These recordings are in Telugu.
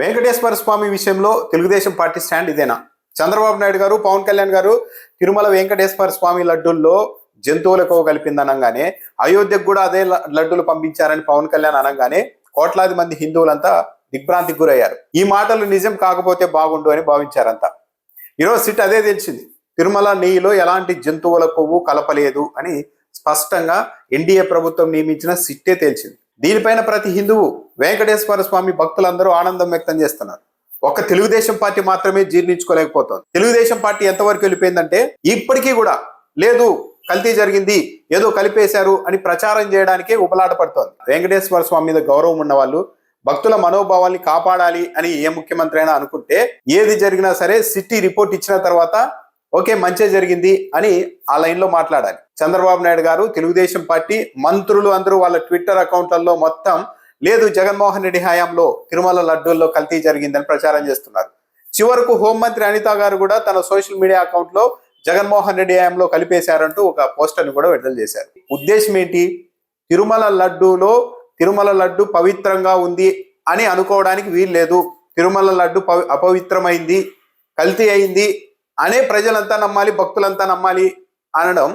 వెంకటేశ్వర స్వామి విషయంలో తెలుగుదేశం పార్టీ స్టాండ్ ఇదేనా? చంద్రబాబు నాయుడు గారు, పవన్ కళ్యాణ్ గారు తిరుమల వెంకటేశ్వర స్వామి లడ్డూల్లో జంతువులకు కలిపింది అనగానే, అయోధ్యకు కూడా అదే లడ్డూలు పంపించారని పవన్ కళ్యాణ్ అనగానే కోట్లాది మంది హిందువులంతా దిగ్భ్రాంతికి గురయ్యారు. ఈ మాటలు నిజం కాకపోతే బాగుండు అని భావించారంతా. ఈరోజు సిట్ అదే తెలిసింది. తిరుమల నెయ్యిలో ఎలాంటి జంతువుల కొవ్వు కలపలేదు అని స్పష్టంగా ఎన్డీఏ ప్రభుత్వం నియమించిన సిట్టే తేల్చింది. దీనిపైన ప్రతి హిందువు, వెంకటేశ్వర స్వామి భక్తులందరూ ఆనందం వ్యక్తం చేస్తున్నారు. ఒక్క తెలుగుదేశం పార్టీ మాత్రమే జీర్ణించుకోలేకపోతుంది. తెలుగుదేశం పార్టీ ఎంతవరకు వెళ్ళిపోయిందంటే ఇప్పటికీ కూడా లేదు, కల్తీ జరిగింది, ఏదో కలిపేశారు అని ప్రచారం చేయడానికే ఉపలాట పడుతోంది. వెంకటేశ్వర స్వామి మీద గౌరవం ఉన్న వాళ్ళు భక్తుల మనోభావాల్ని కాపాడాలి అని ఏ ముఖ్యమంత్రి అయినా అనుకుంటే, ఏది జరిగినా సరే సిట్టి రిపోర్ట్ ఇచ్చిన తర్వాత ఓకే మంచి జరిగింది అని ఆ లైన్లో మాట్లాడాలి. చంద్రబాబు నాయుడు గారు, తెలుగుదేశం పార్టీ మంత్రులు అందరూ వాళ్ళ ట్విట్టర్ అకౌంట్లలో మొత్తం లేదు జగన్మోహన్ రెడ్డి హయాంలో తిరుమల లడ్డూల్లో కల్తీ జరిగిందని ప్రచారం చేస్తున్నారు. చివరకు హోంమంత్రి అనిత గారు కూడా తన సోషల్ మీడియా అకౌంట్ లో జగన్మోహన్ రెడ్డి హయాంలో కలిపేశారంటూ ఒక పోస్టర్ని కూడా విడుదల చేశారు. ఉద్దేశం ఏంటి? తిరుమల లడ్డు పవిత్రంగా ఉంది అని అనుకోవడానికి వీలు లేదు. తిరుమల లడ్డు అపవిత్రమైంది, కల్తీ అయింది అనే ప్రజలంతా నమ్మాలి, భక్తులంతా నమ్మాలి అనడం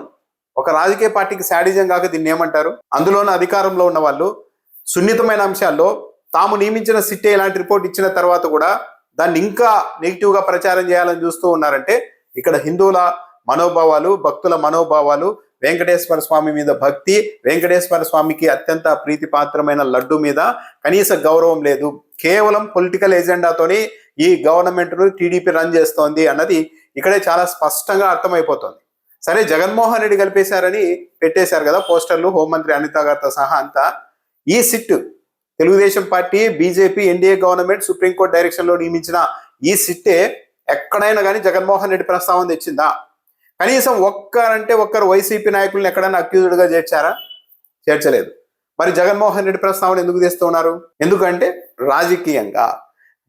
ఒక రాజకీయ పార్టీకి శాడిజం కాక దీన్ని ఏమంటారు? అందులోనూ అధికారంలో ఉన్న వాళ్ళు సున్నితమైన అంశాల్లో తాము నియమించిన సిట్టే ఇలాంటి రిపోర్ట్ ఇచ్చిన తర్వాత కూడా దాన్ని ఇంకా నెగిటివ్ గా ప్రచారం చేయాలని చూస్తూ ఉన్నారంటే, ఇక్కడ హిందువుల మనోభావాలు, భక్తుల మనోభావాలు, వెంకటేశ్వర స్వామి మీద భక్తి, వెంకటేశ్వర స్వామికి అత్యంత ప్రీతిపాత్రమైన లడ్డు మీద కనీస గౌరవం లేదు. కేవలం పొలిటికల్ ఎజెండాతోని ఈ గవర్నమెంట్ ను టీడీపీ రన్ చేస్తోంది అన్నది ఇక్కడే చాలా స్పష్టంగా అర్థమైపోతుంది. సరే, జగన్మోహన్ రెడ్డి కలిపేశారని పెట్టేశారు కదా పోస్టర్లు, హోంమంత్రి అనిత గారితో సహా అంతా. ఈ SIT Telugu Desam party, BJP, NDA government, supreme court direction లో నియమించిన ఈ సిట్టే ఎక్కడైనా కానీ జగన్మోహన్ రెడ్డి ప్రస్తావన తెచ్చిందా? కనీసం ఒక్కరు వైసీపీ నాయకులను ఎక్కడైనా అక్యూజ్డ్ గా చేర్చారా? చేర్చలేదు. మరి జగన్మోహన్ రెడ్డి ప్రస్తావన ఎందుకు తెస్తున్నారు? ఎందుకంటే రాజకీయంగా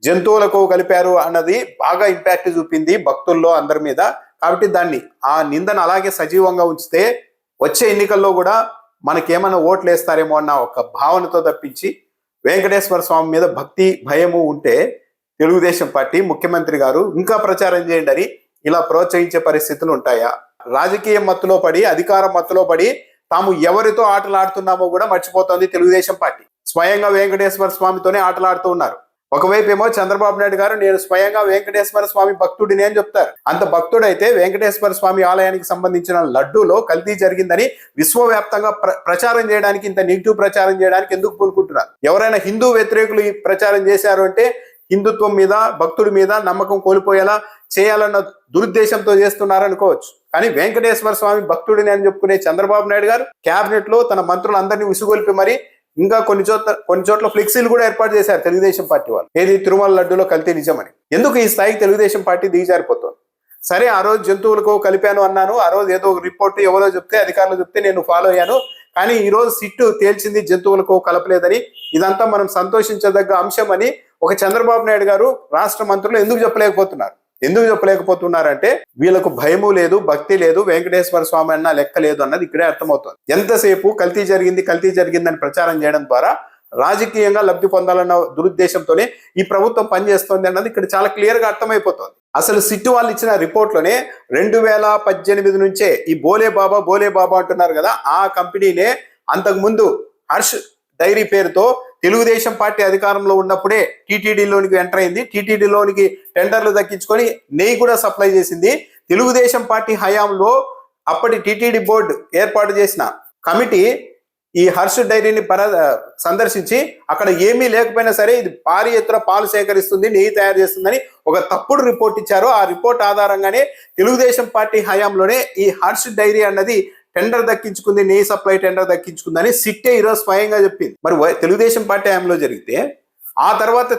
జంతువులకు కలిపారు అన్నది బాగా ఇంపాక్ట్ చూపింది భక్తుల్లో అందరి మీద. కాబట్టి దాన్ని, ఆ నిందను అలాగే సజీవంగా ఉంచితే వచ్చే ఎన్నికల్లో కూడా మనకేమైనా ఓట్లు వేస్తారేమో అన్న ఒక భావనతో తప్పించి, వెంకటేశ్వర స్వామి మీద భక్తి భయము ఉంటే తెలుగుదేశం పార్టీ, ముఖ్యమంత్రి గారు ఇంకా ప్రచారం చేయండి అని ఇలా ప్రోత్సహించే పరిస్థితులు ఉంటాయా? రాజకీయ మత్తులో పడి, అధికార మత్తులో పడి తాము ఎవరితో ఆటలాడుతున్నామో కూడా మర్చిపోతోంది తెలుగుదేశం పార్టీ. స్వయంగా వెంకటేశ్వర స్వామితోనే ఆటలాడుతూ ఉన్నారు. ఒకవైపు ఏమో చంద్రబాబు నాయుడు గారు నేను స్వయంగా వెంకటేశ్వర స్వామి భక్తుడిని అని చెప్తారు. అంత భక్తుడైతే వెంకటేశ్వర స్వామి ఆలయానికి సంబంధించిన లడ్డూలో కల్తీ జరిగిందని విశ్వవ్యాప్తంగా ప్రచారం చేయడానికి, ఇంత నెగిటివ్ ప్రచారం చేయడానికి ఎందుకు పూనుకుంటున్నారు? ఎవరైనా హిందూ వ్యతిరేకులు ఈ ప్రచారం చేశారు అంటే హిందుత్వం మీద, భక్తుడి మీద నమ్మకం కోల్పోయేలా చేయాలన్న దురుద్దేశంతో చేస్తున్నారనుకోవచ్చు. కానీ వెంకటేశ్వర స్వామి భక్తుడిని అని చెప్పుకునే చంద్రబాబు నాయుడు గారు క్యాబినెట్ లో తన మంత్రులందరినీ విసుగొల్పి మరి ఇంకా కొన్ని చోట్ల ఫ్లెక్సీలు కూడా ఏర్పాటు చేశారు తెలుగుదేశం పార్టీ వాళ్ళు. ఏది తిరుమల లడ్డూలో కల్తీ నిజమని. ఎందుకు ఈ స్థాయికి తెలుగుదేశం పార్టీ దిగజారిపోతుంది? సరే, ఆ రోజు జంతువులకు కలిపాను అన్నాను, ఆ రోజు ఏదో రిపోర్ట్ ఎవరో చెప్తే, అధికారులు చెప్తే నేను ఫాలో అయ్యాను. కానీ ఈ రోజు సిట్టు తేల్చింది జంతువులకు కలపలేదని. ఇదంతా మనం సంతోషించదగ్గ అంశం అని ఒక చంద్రబాబు నాయుడు గారు రాష్ట్ర మంత్రులు ఎందుకు చెప్పలేకపోతున్నారంటే వీళ్ళకు భయము లేదు, భక్తి లేదు, వెంకటేశ్వర స్వామి అన్న లెక్క లేదు అన్నది ఇక్కడే అర్థమవుతుంది. ఎంతసేపు కల్తీ జరిగిందని ప్రచారం చేయడం ద్వారా రాజకీయంగా లబ్ధి పొందాలన్న దురుద్దేశంతోనే ఈ ప్రభుత్వం పనిచేస్తోంది అన్నది ఇక్కడ చాలా క్లియర్ గా అర్థమైపోతుంది. అసలు సిట్టు వాళ్ళు ఇచ్చిన రిపోర్ట్లోనే 2018 నుంచే ఈ బోలే బాబా అంటున్నారు కదా, ఆ కంపెనీనే అంతకు ముందు హర్ష్ డైరీ పేరుతో తెలుగుదేశం పార్టీ అధికారంలో ఉన్నప్పుడే టీటీడీలోనికి ఎంటర్ అయింది. టీటీడీలోనికి టెండర్లు దక్కించుకొని నెయ్యి కూడా సప్లై చేసింది. తెలుగుదేశం పార్టీ హయాంలో అప్పటి టీటీడీ బోర్డు ఏర్పాటు చేసిన కమిటీ ఈ హర్ష్ డైరీని సందర్శించి అక్కడ ఏమీ లేకపోయినా సరే ఇది భారీ ఎత్తున పాలు సేకరిస్తుంది, నెయ్యి తయారు చేస్తుందని ఒక తప్పుడు రిపోర్ట్ ఇచ్చారు. ఆ రిపోర్ట్ ఆధారంగానే తెలుగుదేశం పార్టీ హయాంలోనే ఈ హర్ష్ డైరీ అన్నది టెండర్ దక్కించుకుంది, నెయ్యి సప్లై టెండర్ దక్కించుకుందని సిట్టే ఈరోజు స్వయంగా చెప్పింది. మరి తెలుగుదేశం పార్టీ హయాంలో జరిగితే ఆ తర్వాత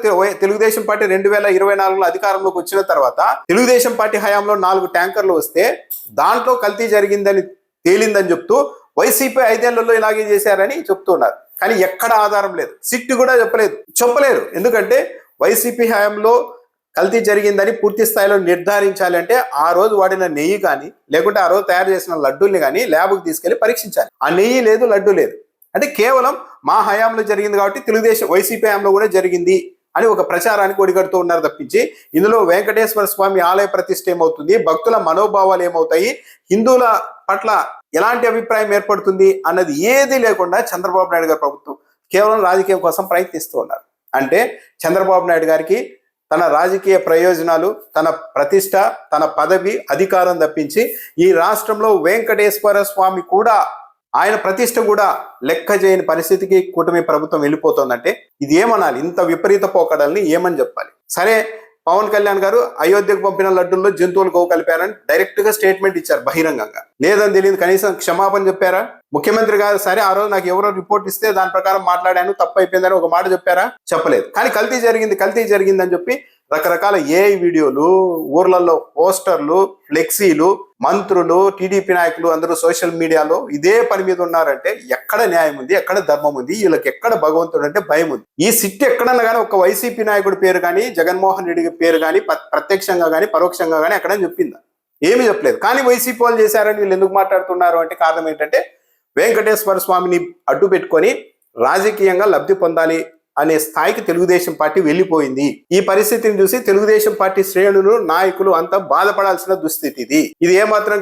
తెలుగుదేశం పార్టీ 2024లో అధికారంలోకి వచ్చిన తర్వాత తెలుగుదేశం పార్టీ హయాంలో 4 ట్యాంకర్లు వస్తే దాంట్లో కల్తీ జరిగిందని తేలిందని చెప్తూ వైసీపీ 5 ఏళ్లలో ఇలాగే చేశారని చెప్తున్నారు. కానీ ఎక్కడ ఆధారం లేదు. సిట్ కూడా చెప్పలేరు. ఎందుకంటే వైసీపీ హయాంలో కల్తీ జరిగిందని పూర్తి స్థాయిలో నిర్ధారించాలి అంటే ఆ రోజు వాడిన నెయ్యి కానీ, లేకుంటే ఆ రోజు తయారు చేసిన లడ్డూల్ని కానీ ల్యాబ్కి తీసుకెళ్లి పరీక్షించాలి. ఆ నెయ్యి లేదు, లడ్డు లేదు అంటే కేవలం మా హయాంలో జరిగింది కాబట్టి వైసీపీ హయాంలో కూడా జరిగింది అని ఒక ప్రచారానికి ఒడిగడుతూ ఉన్నారు తప్పించి ఇందులో వెంకటేశ్వర స్వామి ఆలయ ప్రతిష్ఠ ఏమవుతుంది, భక్తుల మనోభావాలు ఏమవుతాయి, హిందువుల పట్ల ఎలాంటి అభిప్రాయం ఏర్పడుతుంది అన్నది ఏది లేకుండా చంద్రబాబు నాయుడు గారి ప్రభుత్వం కేవలం రాజకీయం కోసం ప్రయత్నిస్తూ ఉన్నారు. అంటే చంద్రబాబు నాయుడు గారికి తన రాజకీయ ప్రయోజనాలు, తన ప్రతిష్ట, తన పదవి, అధికారం తప్పించి ఈ రాష్ట్రంలో వెంకటేశ్వర స్వామి కూడా, ఆయన ప్రతిష్ట కూడా లెక్క చేయని పరిస్థితికి కూటమి ప్రభుత్వం వెళ్ళిపోతుందంటే ఇది ఏమనాలి? ఇంత విపరీత పోకడల్ని ఏమని చెప్పాలి? సరే, పవన్ కళ్యాణ్ గారు అయోధ్యకు పంపిన లడ్డుల్లో జంతువులు గోవు కలిపారని డైరెక్ట్ గా స్టేట్మెంట్ ఇచ్చారు బహిరంగంగా. లేదని తెలియదు, కనీసం క్షమాపణ చెప్పారా? ముఖ్యమంత్రి గారు సరే ఆ రోజు నాకు ఎవరో రిపోర్ట్ ఇస్తే దాని ప్రకారం మాట్లాడాను, తప్పు అయిపోయిందని ఒక మాట చెప్పారా? చెప్పలేదు. కానీ కల్తీ జరిగింది అని చెప్పి రకరకాల ఏఐ వీడియోలు, ఊర్లలో పోస్టర్లు, ఫ్లెక్సీలు, మంత్రులు, టీడీపీ నాయకులు అందరూ సోషల్ మీడియాలో ఇదే పని మీద ఉన్నారంటే ఎక్కడ న్యాయం ఉంది, ఎక్కడ ధర్మం ఉంది, వీళ్ళకి ఎక్కడ భగవంతుడు అంటే భయం ఉంది? ఈ సిట్ ఎక్కడన్నా కానీ ఒక వైసీపీ నాయకుడి పేరు కానీ, జగన్మోహన్ రెడ్డి పేరు కానీ ప్రత్యక్షంగా కానీ పరోక్షంగా కానీ ఎక్కడ చెప్పిందా? ఏమీ చెప్పలేదు. కానీ వైసీపీ వాళ్ళు చేశారని వీళ్ళు ఎందుకు మాట్లాడుతున్నారు అంటే కారణం ఏంటంటే వెంకటేశ్వర స్వామిని అడ్డు పెట్టుకొని రాజకీయంగా లబ్ధి పొందాలి అనే స్థాయికి తెలుగుదేశం పార్టీ వెళ్ళిపోయింది. ఈ పరిస్థితిని చూసి తెలుగుదేశం పార్టీ శ్రేణులు, నాయకులు అంతా బాధపడాల్సిన దుస్థితి ఇది. ఇది ఏమాత్రం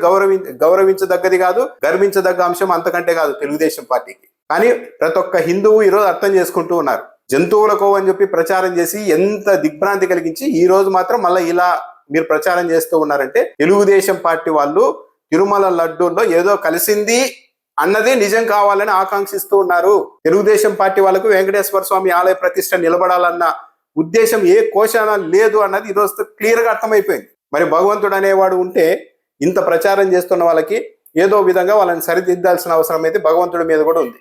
గౌరవించదగ్గది కాదు, గర్వించదగ్గ అంశం అంతకంటే కాదు తెలుగుదేశం పార్టీకి. కానీ ప్రతి ఒక్క హిందువు ఈరోజు అర్థం చేసుకుంటూ ఉన్నారు. జంతువులకు అని చెప్పి ప్రచారం చేసి ఎంత దిగ్భ్రాంతి కలిగించి ఈ రోజు మాత్రం మళ్ళీ ఇలా మీరు ప్రచారం చేస్తూ ఉన్నారంటే తెలుగుదేశం పార్టీ వాళ్ళు తిరుమల లడ్డూల్లో ఏదో కలిసింది అన్నదే నిజం కావాలని ఆకాంక్షిస్తూ ఉన్నారు. తెలుగుదేశం పార్టీ వాళ్ళకు వెంకటేశ్వర స్వామి ఆలయ ప్రతిష్ట నిలబడాలన్న ఉద్దేశం ఏ కోశాన లేదు అన్నది ఈరోజు క్లియర్ గా అర్థమైపోయింది. మరి భగవంతుడు అనేవాడు ఉంటే ఇంత ప్రచారం చేస్తున్న వాళ్ళకి ఏదో విధంగా వాళ్ళని సరిదిద్దాల్సిన అవసరం అయితే భగవంతుడి మీద కూడా ఉంది.